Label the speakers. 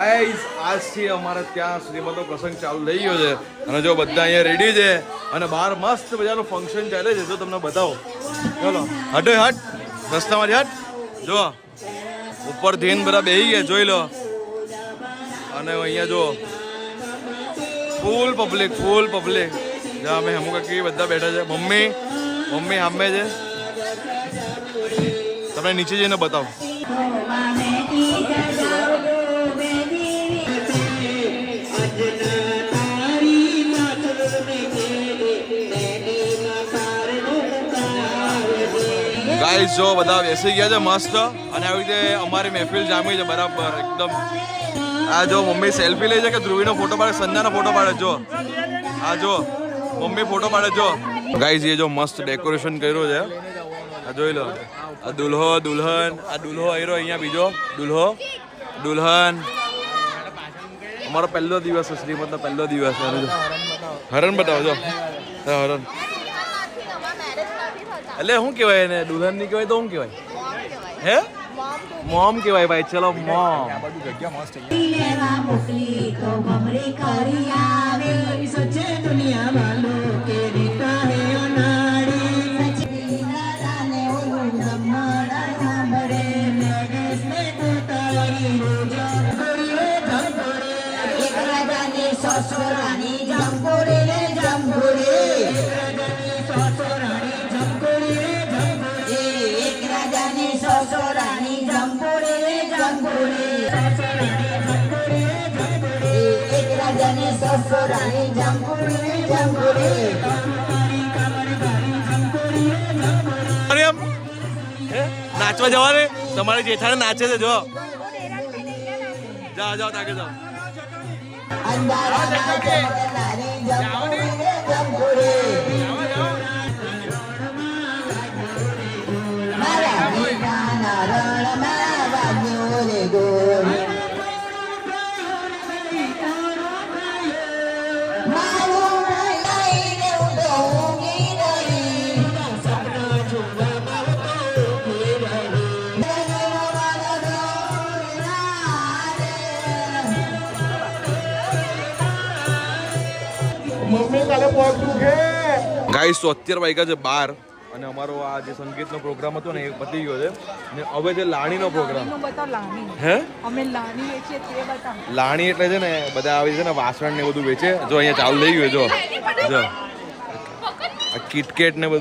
Speaker 1: Guys આજથી અમારે ત્યાં શ્રીમંતનો પ્રસંગ ચાલુ થઈ ગયો છે અને જો બધા અહીંયા રેડી છે અને બહાર મસ્ત મજાનું ફંક્શન ચાલે છે. જો તમને બતાવો, ચલો હટો હટ રસ્તામાંથી હટ. જો ઉપર ધીન બધા બેસી ગયા, જોઈ લો. અને અહીંયા જો ફૂલ પબ્લિક જ્યાં અમે અમુક કેવી બધા બેઠા છે. મમ્મી સામે છે, તમને નીચે જઈને બતાવો. ગાઈસ જો બધા બેસી ગયા છે મસ્ત, અને આવી રીતે અમારી મહેફિલ જામી છે બરાબર એકદમ. આ જો મમ્મી સેલ્ફી લે છે કે ધ્રુવીનો ફોટો પાડે, સંજ્ઞાનો ફોટો પાડે. જો આ જો મમ્મી ફોટો પાડે. જો ગાઈસ એ જો મસ્ત ડેકોરેશન કર્યું છે, આ જોઈ લો. આ દુલ્હો દુલ્હન, આ દુલ્હો આવ્યો અહીંયા, બીજો દુલ્હો દુલ્હન. અમારો પહેલો દિવસ છે, શ્રીમંતનો પહેલો દિવસ છે. હરણ બતાવો. જો હરણ એટલે શું કહેવાય એને? દુલ્હન ની કહેવાય તો શું કહેવાય? હે મોમ કહેવાય ભાઈ. ચલો મોમ. નાચવા જવા ને તમારી જેઠાને નાચે છે. જો જાઓ જાઓ તાકે જાઓ. ગાઈસ તો 11 વાગ્યા છે 12 અને અમારો આ જે સંગીતનો પ્રોગ્રામ હતો ને એ પતી ગયો છે ને હવે છે લાણીનો પ્રોગ્રામ. હે અમે લાણી વેચીએ તે બતાવ. લાણી એટલે છે ને બધા આવી છે ને વાસણ ને બધું વેચે. જો અહીંયા ચાલુ થઈ ગયું. જો આ કિટકેટ ને બધું